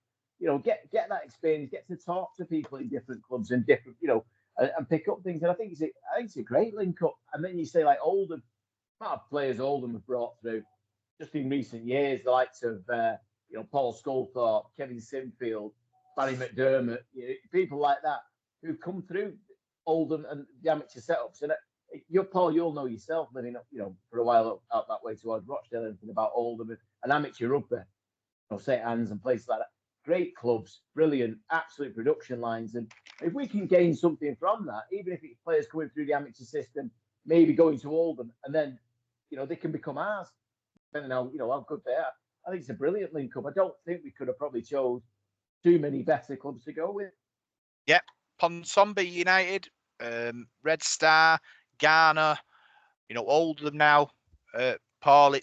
Get that experience, get to talk to people in different clubs and different, and pick up things. And I think it's a great link up. And then you say like Oldham, the amount of players Oldham have brought through just in recent years, the likes of Paul Sculthorpe, Kevin Sinfield, Barry McDermott, people like that who've come through Oldham and the amateur setups. And Paul, you'll know yourself living up, for a while out that way towards Rochdale, anything about Oldham and amateur rugby, St Anne's and places like that. Great clubs, brilliant, absolute production lines. And if we can gain something from that, even if it's players coming through the amateur system, maybe going to Oldham, and then, they can become ours, depending on how good they are. I think it's a brilliant link up. I don't think we could have probably chose too many better clubs to go with. Yep. Ponsonby United, Red Star, Ghana, Oldham now. Paul,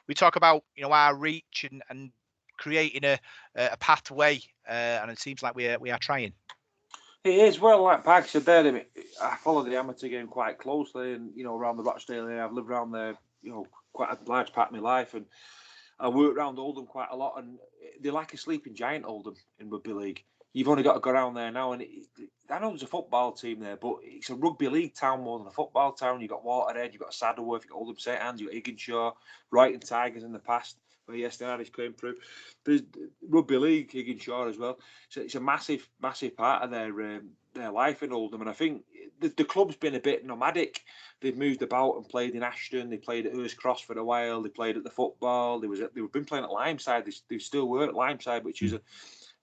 we talk about our reach and creating a pathway, and it seems like we are trying. It is. Well, like Parker said there, I follow the amateur game quite closely, and around the Rochdale area, I've lived around there, quite a large part of my life, and I work around Oldham quite a lot, and they're like a sleeping giant, Oldham, in rugby league. You've only got to go around there now, and I know there's a football team there, but it's a rugby league town more than a football town. You've got Waterhead, you've got Saddleworth, you've got Oldham St Anne's, you've got Higginshaw, Brighton Tigers in the past, where the Irish came through. There's rugby league, Higginshaw as well. So it's a massive, massive part of their life in Oldham, and I think the club's been a bit nomadic. They've moved about and played in Ashton. They played at Hurst Cross for a while. They played at the football. They've been playing at Limeside. They still work at Limeside, which is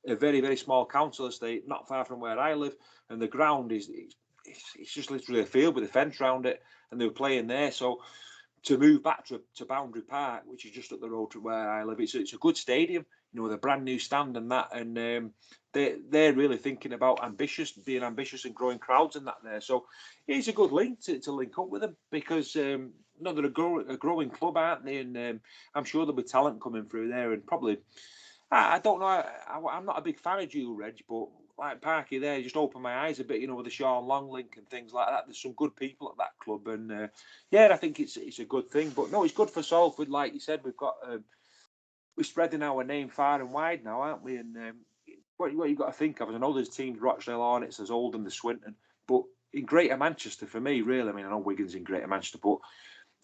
a very, very small council estate, not far from where I live. And the ground it's just literally a field with a fence around it, and they were playing there. So to move back to Boundary Park, which is just up the road from where I live, it's a good stadium, with a brand new stand and that, and they're really thinking about being ambitious and growing crowds and that there. So it's a good link to link up with them, because they're a growing club, aren't they? And I'm sure there'll be talent coming through there, and probably I don't know. I'm not a big fan of dual reg, but like Parky there, just opened my eyes a bit, with the Sean Long link and things like that. There's some good people at that club, and I think it's a good thing. But no, it's good for Salford, like you said. We're spreading our name far and wide now, aren't we? And what you've got to think of is, I know there's teams, Rochdale Hornets, there's Oldham, there's Swinton, but in Greater Manchester, for me, really, I mean, I know Wigan's in Greater Manchester, but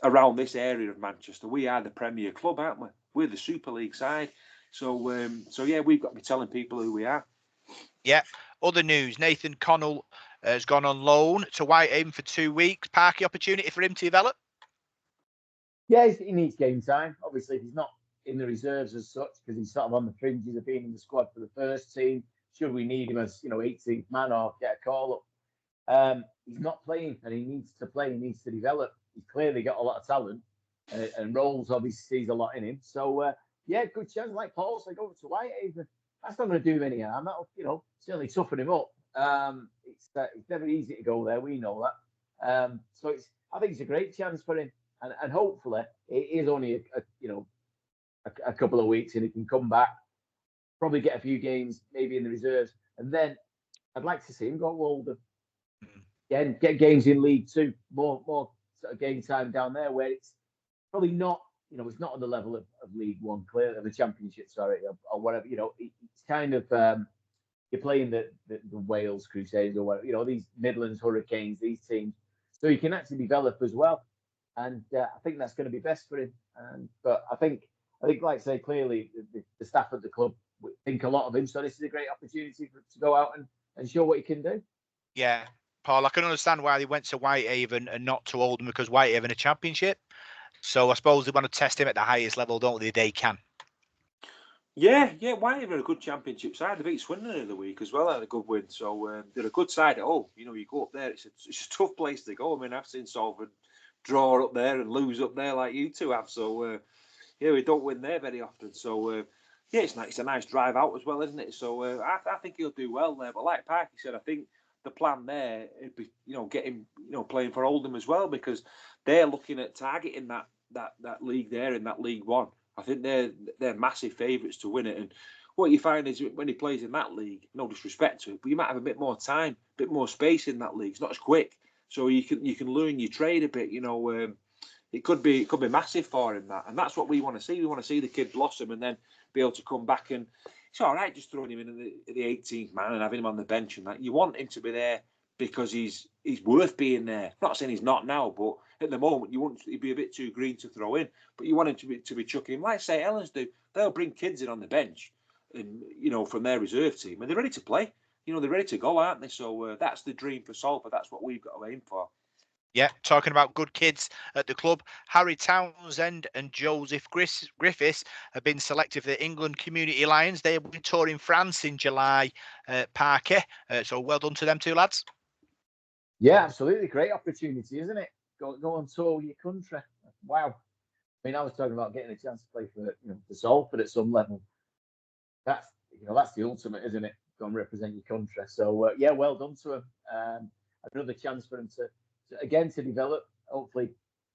around this area of Manchester, we are the Premier Club, aren't we? We're the Super League side. So we've got to be telling people who we are. Yeah. Other news: Nathan Connell has gone on loan to Whitehaven for 2 weeks. Parky, opportunity for him to develop? Yeah, he needs game time. Obviously, he's not in the reserves as such because he's sort of on the fringes of being in the squad for the first team. Should we need him as 18th man or get a call up? He's not playing, and he needs to play. He needs to develop. He's clearly got a lot of talent, and Rolls obviously sees a lot in him. So good chance. Like Paul said, go over to Whitehaven. That's not going to do him any harm. That'll certainly toughen him up. It's never easy to go there. We know that. So I think it's a great chance for him, and hopefully it is only a couple of weeks, and he can come back, probably get a few games, maybe in the reserves, and then I'd like to see him go older. Again, get games in League Two, more sort of game time down there, where it's probably not, it's not on the level of League One, clearly, of the Championship, sorry, or whatever. It's kind of you're playing the Wales Crusaders or whatever, these Midlands Hurricanes, these teams, so you can actually develop as well, and I think that's going to be best for him. But I think, like I say, clearly the staff at the club think a lot of him, so this is a great opportunity to go out and show what he can do. Yeah, Paul, I can understand why they went to Whitehaven and not to Oldham, because Whitehaven are Championship. So I suppose they want to test him at the highest level, don't they? They can. Yeah, Whitehaven are a good Championship side. They beat Swindon the other week as well, had a good win. So they're a good side at home. You go up there, it's a tough place to go. I mean, I've seen Salford draw up there and lose up there like you two have. So we don't win there very often. So it's nice. It's a nice drive out as well, isn't it? So I think he'll do well there. But like Parky said, I think the plan there would be, get him, playing for Oldham as well, because they're looking at targeting that league there in that League One. I think they're massive favourites to win it. And what you find is when he plays in that league, no disrespect to it, but you might have a bit more time, a bit more space in that league. It's not as quick, so you can learn your trade a bit. It could be massive for him, and that's what we want to see. We want to see the kid blossom and then be able to come back, and it's all right just throwing him in the 18th man and having him on the bench and that. You want him to be there because he's worth being there. I'm not saying he's not now, but at the moment you want he'd be a bit too green to throw in. But you want him to be chucking him, like St. Helens do. They'll bring kids in on the bench, and from their reserve team, and they're ready to play. They're ready to go, aren't they? So that's the dream for Salford. That's what we've got to aim for. Yeah, talking about good kids at the club, Harry Townsend and Joseph Griffiths have been selected for the England Community Lions. They will be touring France in July, Parky. So well done to them two lads. Yeah, absolutely. Great opportunity, isn't it? Go on tour your country. Wow. I mean, I was talking about getting a chance to play for Salford at some level. That's the ultimate, isn't it? Go and represent your country. So well done to him. Another chance for him to develop. Hopefully,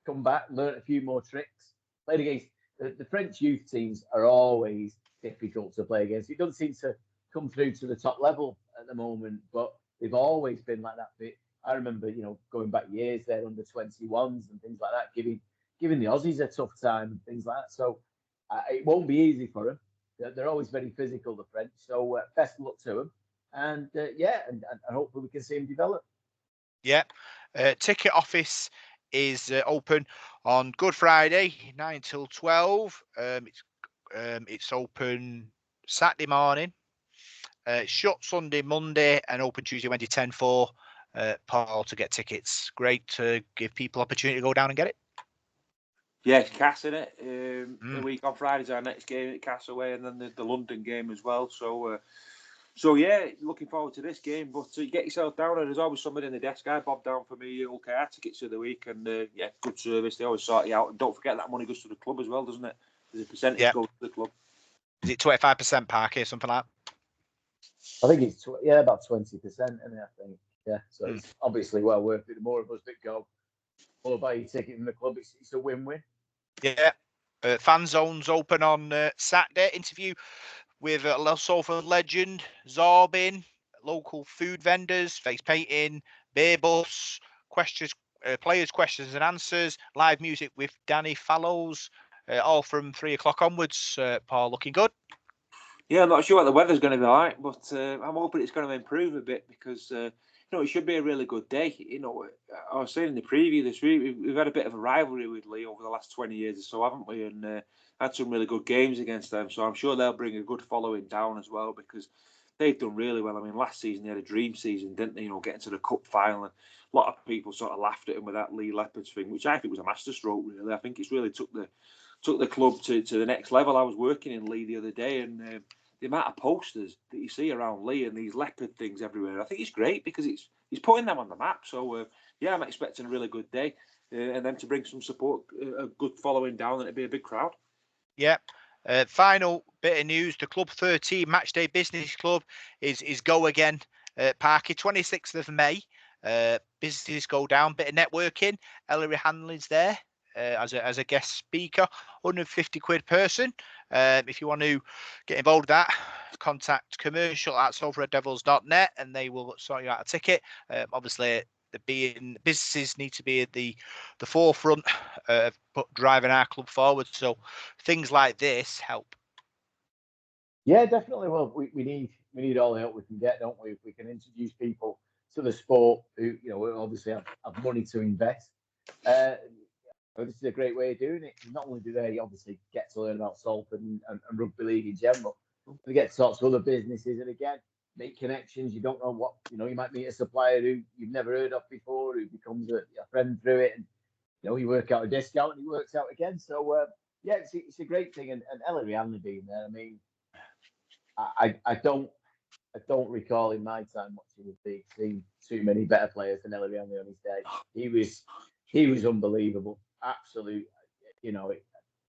come back, learn a few more tricks. Played against the French youth teams are always difficult to play against. It doesn't seem to come through to the top level at the moment, but they've always been like that. I remember, going back years, they're under 21s and things like that, giving the Aussies a tough time and things like that. So it won't be easy for them. They're always very physical, the French. So best of luck to them. And and hopefully we can see them develop. Yeah. Ticket office is open on Good Friday, 9 till 12. It's open Saturday morning. Shut Sunday, Monday, and open Tuesday, Wednesday, 10-4. Paul, to get tickets. Great to give people opportunity to go down and get it. Yeah, it's Cass, isn't it? The week on Friday's our next game at Cass away, and then the London game as well. So yeah, looking forward to this game. But get yourself down, and there's always somebody in the desk. I bob down for me OKR tickets of the week, and good service. They always sort you out, and don't forget that money goes to the club as well, doesn't it? There's a percentage goes to the club. Is it 25%, Parky, or something like that? I think it's about 20%, isn't it? I think. Yeah, so it's obviously well worth it. The more of us that go, or buy your ticket in the club, it's a win-win. Yeah. Fanzones open on Saturday. Interview with Salford legend Zorbin, local food vendors, face painting, beer bus, questions, players' questions and answers, live music with Danny Fallows, all from 3 o'clock onwards. Paul, looking good. Yeah, I'm not sure what the weather's going to be like, but I'm hoping it's going to improve a bit because it should be a really good day. I was saying in the preview this week, we've had a bit of a rivalry with Leigh over the last 20 years or so, haven't we? And had some really good games against them, so I'm sure they'll bring a good following down as well because they've done really well. I mean, last season they had a dream season, didn't they? Getting to the cup final, and a lot of people sort of laughed at him with that Leigh Leopards thing, which I think was a masterstroke. Really, I think it's really took the club to the next level. I was working in Leigh the other day, and the amount of posters that you see around Leigh and these leopard things everywhere, I think it's great because he's putting them on the map. So yeah, I'm expecting a really good day, and then to bring some support, a good following down, and it'd be a big crowd. Yeah. Final bit of news: the Club 13 Matchday Business Club is go again. Parky, 26th of May. Businesses go down. Bit of networking. Ellery Hanlon's there as a guest speaker. £150 person. If you want to get involved with that, contact commercial@salfordreddevils.net and they will sort you out a ticket. Obviously, businesses need to be at the forefront of driving our club forward. So things like this help. Yeah, definitely. Well, we need all the help we can get, don't we? If we can introduce people to the sport who obviously have money to invest. This is a great way of doing it. Not only do they obviously get to learn about Salford and rugby league in general, they get to talk to other businesses and again make connections. You don't know what you might meet a supplier who you've never heard of before who becomes a friend through it, and you work out a discount and he works out again. So yeah, it's a great thing. And Ellery Hanley being there, I mean, I don't recall in my time watching the league seeing too many better players than Ellery Hanley on his day. He was unbelievable. Absolute,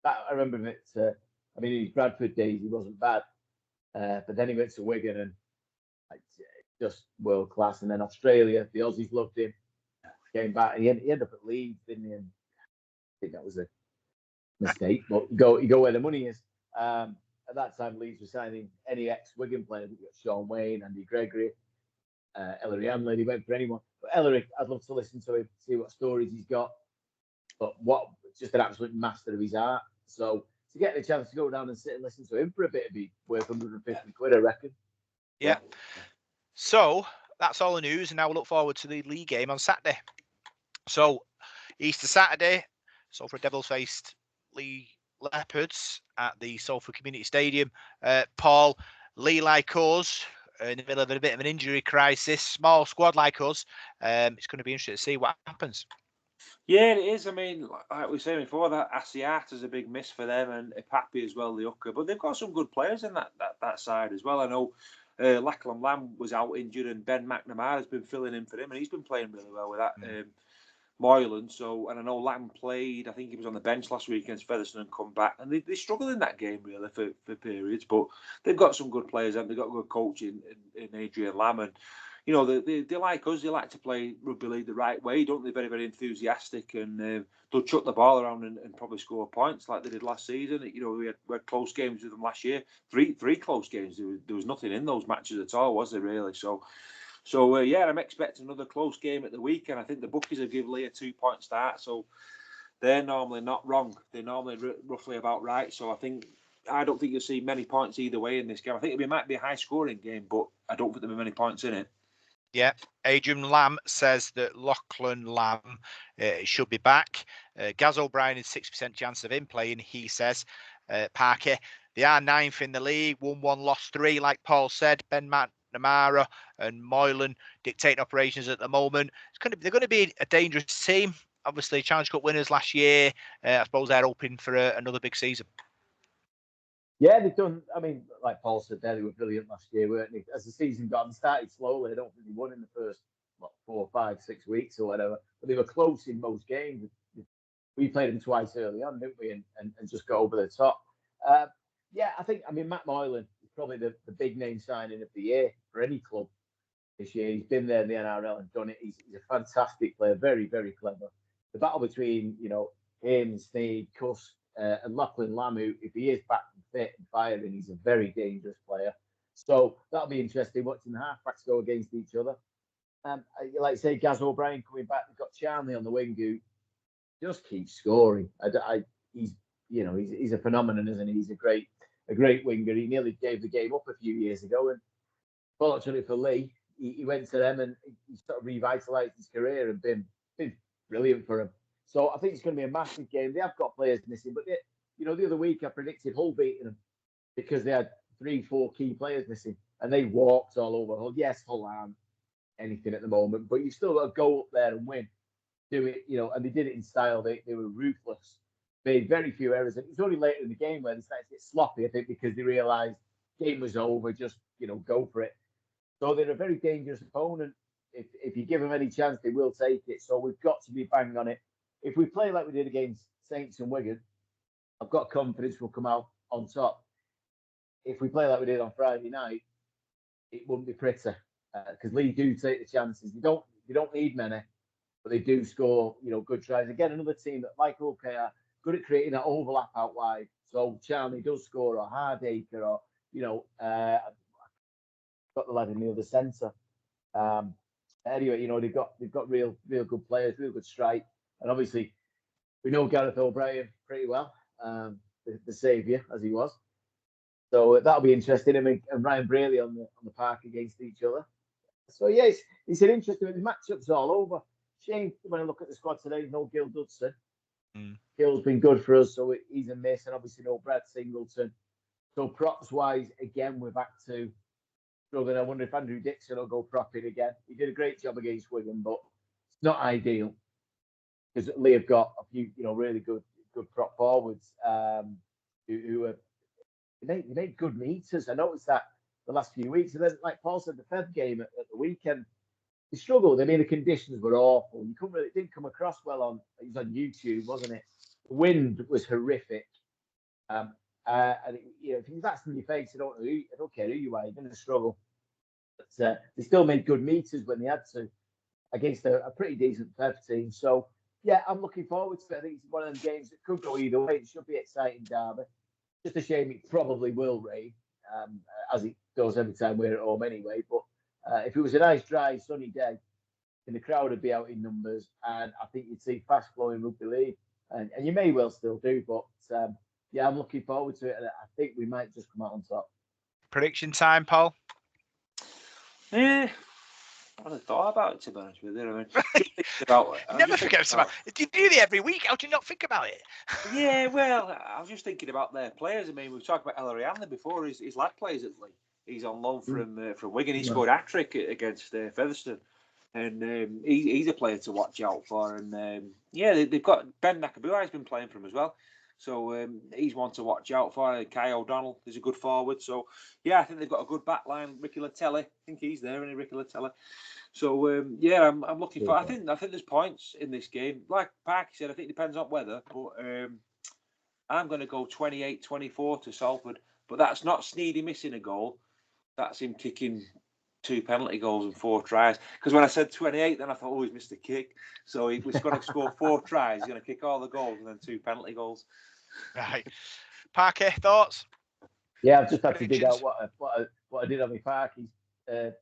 I remember it. I mean, in his Bradford days, he wasn't bad, but then he went to Wigan and just world class. And then Australia, the Aussies loved him. Came back, and he ended up at Leeds, didn't he? And I think that was a mistake, but you go where the money is. At that time, Leeds were signing any ex-Wigan players. You got Sean Wayne, Andy Gregory, Ellery Hanley. He went for anyone. But Ellery, I'd love to listen to him, see what stories he's got. But just an absolute master of his art. So to get the chance to go down and sit and listen to him for a bit would be worth £150, I reckon. Yeah. So that's all the news, and now we'll look forward to the league game on Saturday. So Easter Saturday, Salford Devils faced Leigh Leopards at the Salford Community Stadium. Paul, Leigh like us, in the middle of a bit of an injury crisis, small squad like us. It's going to be interesting to see what happens. Yeah, it is. I mean, like we were saying before, that Asiat is a big miss for them, and Ipapi as well, the hooker. But they've got some good players in that side as well. I know Lachlan Lamb was out injured, and Ben McNamara has been filling in for him, and he's been playing really well with that Moylan. So, and I know Lamb played. I think he was on the bench last week against Featherstone and come back, and they struggled in that game really for periods. But they've got some good players, and they've got a good coach in Adrian Lamb, and they like us. They like to play rugby league the right way, don't they? Very, very enthusiastic, and they'll chuck the ball around and probably score points like they did last season. We had close games with them last year. Three close games. There was nothing in those matches at all, was there really? So yeah, I'm expecting another close game at the weekend. I think the bookies have given Leigh a 2-point start, so they're normally not wrong. They're normally roughly about right. So I don't think you'll see many points either way in this game. I think it might be a high-scoring game, but I don't think there'll be many points in it. Yeah, Adrian Lamb says that Lachlan Lamb should be back. Gaz O'Brien is 6% chance of him playing, he says. Parker, they are 9th in the league, 1-1, lost 3, like Paul said. Ben McNamara and Moylan dictating operations at the moment. They're going to be a dangerous team. Obviously, Challenge Cup winners last year. I suppose they're hoping for another big season. Yeah, they've done. I mean, like Paul said, they were brilliant last year, weren't they? As the season got, they started slowly. I don't think they won in the first 4, 5, 6 weeks or whatever, but they were close in most games. We played them twice early on, didn't we? And just got over the top. Yeah, I mean, Matt Moylan is probably the big name signing of the year for any club this year. He's been there in the NRL and done it. He's a fantastic player, very, very clever. The battle between him, Sneed, Cuss, and Lachlan Lamb, who, if he is back and fit and firing, he's a very dangerous player. So that'll be interesting watching the halfbacks go against each other. Like I say, Gaz O'Brien coming back. We've got Charnley on the wing who just keeps scoring. He's a phenomenon, isn't he? He's a great winger. He nearly gave the game up a few years ago, and fortunately for Leigh, he went to them and he sort of revitalised his career and been brilliant for him. So I think it's going to be a massive game. They have got players missing, but the other week I predicted Hull beating them because they had 3-4 key players missing, and they walked all over Hull. Yes, Hull aren't anything at the moment, but you still got to go up there and win. Do it, and they did it in style. They were ruthless, made very few errors. And it was only later in the game where they started to get sloppy, I think, because they realised game was over, just, go for it. So they're a very dangerous opponent. If you give them any chance, they will take it. So we've got to be bang on it. If we play like we did against Saints and Wigan, I've got confidence we'll come out on top. If we play like we did on Friday night, it wouldn't be pretty because Leigh do take the chances. They don't need many, but they do score, good tries. Again, another team that, like OK, are good at creating that overlap out wide. So Charnley does score, or Hardacre, or got the lad in the other centre. Anyway, they've got real good players, real good strike, and obviously we know Gareth O'Brien pretty well, the saviour as he was. So that'll be interesting. And Ryan Braley on the park against each other. So yeah, it's an interesting. The matchups all over. Shame when I look at the squad today, no Gil Dudson. Gil's been good for us, so he's a miss, and obviously no Brad Singleton. So props wise, again we're back to struggling. I wonder if Andrew Dixon will go prop in again. He did a great job against Wigan, but it's not ideal because Leigh have got a few, really good prop forwards who are. They made good meters. I noticed that the last few weeks. And then, like Paul said, the Feb game at the weekend, they struggled. I mean, the conditions were awful. It didn't come across well it was on YouTube, wasn't it? The wind was horrific. And if that's in your face, I don't care who you are, you're going to struggle. But they still made good meters when they had to against a pretty decent Feb team. So, yeah, I'm looking forward to it. I think it's one of them games that could go either way. It should be exciting, derby. Just a shame it probably will rain, as it does every time we're at home anyway. But if it was a nice, dry, sunny day, then the crowd would be out in numbers, and I think you'd see fast-flowing rugby league, and you may well still do. But yeah, I'm looking forward to it, and I think we might just come out on top. Prediction time, Paul? Yeah. I hadn't thought about it, to be honest with you. I mean, about it. Never forget about it. You do it every week. How do you not think about it? Yeah, well, I was just thinking about their players. I mean, we've talked about Ellery before. His lad plays at Leigh. He's on loan from Wigan. He scored a hat-trick against Featherstone. And he's a player to watch out for. And, they've got Ben Nakabuai has been playing for him as well. So he's one to watch out for. Kai O'Donnell is a good forward. So, yeah, I think they've got a good back line. Ricky Latelli, I think he's there, isn't he, Ricky Latelli? So, I'm looking for... I think there's points in this game. Like Parky said, I think it depends on weather. But I'm going to go 28-24 to Salford. But that's not Sneedy missing a goal. That's him kicking 2 penalty goals and 4 tries. Because when I said 28, then I thought, he's missed a kick. So he's going to score 4 tries. He's going to kick all the goals and then 2 penalty goals. Right. Parker, thoughts? Yeah, I've just had to dig out what I did on my Parky's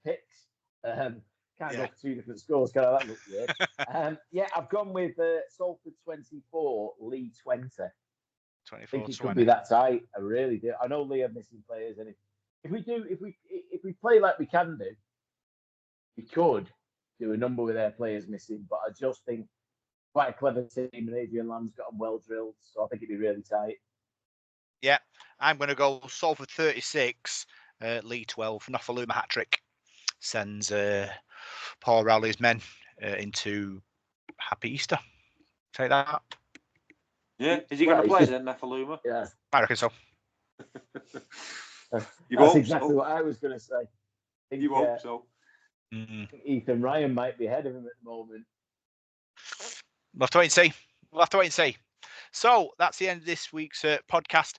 picks. Can't go for 2 different scores. That looked weird. I've gone with Salford 24, Leigh 20. 24, I think it could be that tight. I really do. I know Leigh are missing players, and if we play like we can do, we could do a number with their players missing. But I just think quite a clever team, and Adrian Lamb's got them well drilled, so I think it'd be really tight. Yeah, I'm going to go Salford 36, Leigh 12. Nofaluma hat-trick sends Paul Rowley's men into Happy Easter. Take that. Yeah, is he going to play then, Nofaluma? Yeah, I reckon so. That's exactly what I was going to say. You hope so. Ethan Ryan might be ahead of him at the moment. We'll have to wait and see. So that's the end of this week's podcast.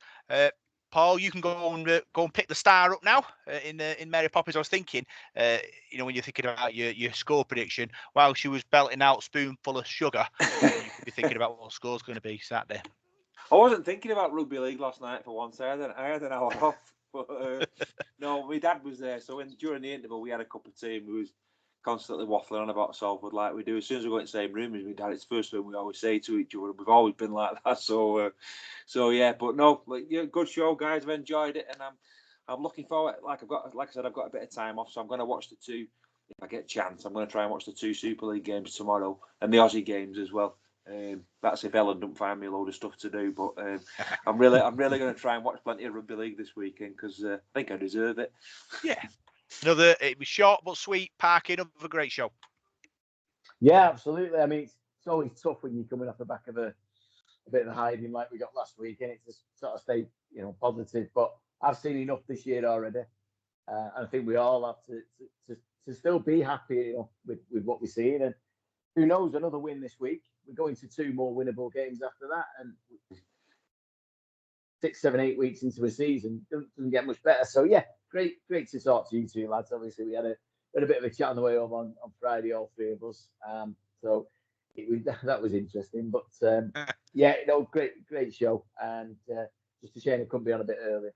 Paul, you can go and pick the star up now in Mary Poppins. I was thinking, when you're thinking about your score prediction, while she was belting out spoonful of sugar, you could be thinking about what the score's going to be Saturday. I wasn't thinking about rugby league last night for once. I had an hour off. But No, my dad was there. So during the interval, we had a cup of tea and we was constantly waffling on about Salford like we do. As soon as we go in the same room as my dad, it's the first thing we always say to each other. We've always been like that. So yeah, but no, good show, guys. I've enjoyed it, and I'm looking forward. Like I said, I've got a bit of time off, so I'm going to watch the two. If I get a chance, I'm going to try and watch the 2 Super League games tomorrow and the Aussie games as well. That's if Ellen don't find me a load of stuff to do. But I'm really going to try and watch plenty of rugby league this weekend because I think I deserve it. Yeah. It was short but sweet. Parky, another great show. Yeah, absolutely. I mean, it's always tough when you're coming off the back of a bit of a hiding like we got last week, and it's just sort of stay, positive. But I've seen enough this year already, and I think we all have to still be happy, with what we're seeing. And who knows, another win this week. We're going to 2 more winnable games after that, and 6, 7, 8 weeks into a season doesn't get much better. So yeah, great to talk to you two lads. Obviously, we had a bit of a chat on the way over on Friday, all 3 of us. So that was interesting. But yeah, great show, and just a shame it couldn't be on a bit earlier.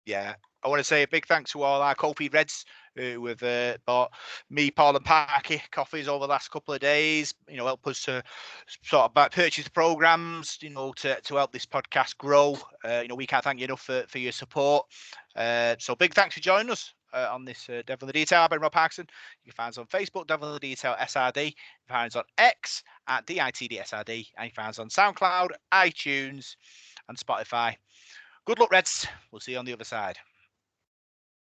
Yeah, I want to say a big thanks to all our Coffee Reds who have bought me, Paul and Parky coffees over the last couple of days, help us to sort of purchase the programmes, to help this podcast grow. We can't thank you enough for your support. So big thanks for joining us on this Devil in the Detail. I've been Rob Parkinson. You can find us on Facebook, Devil in the Detail SRD. You can find us on X at DITDSRD. And you can find us on SoundCloud, iTunes and Spotify. Good luck, Reds. We'll see you on the other side.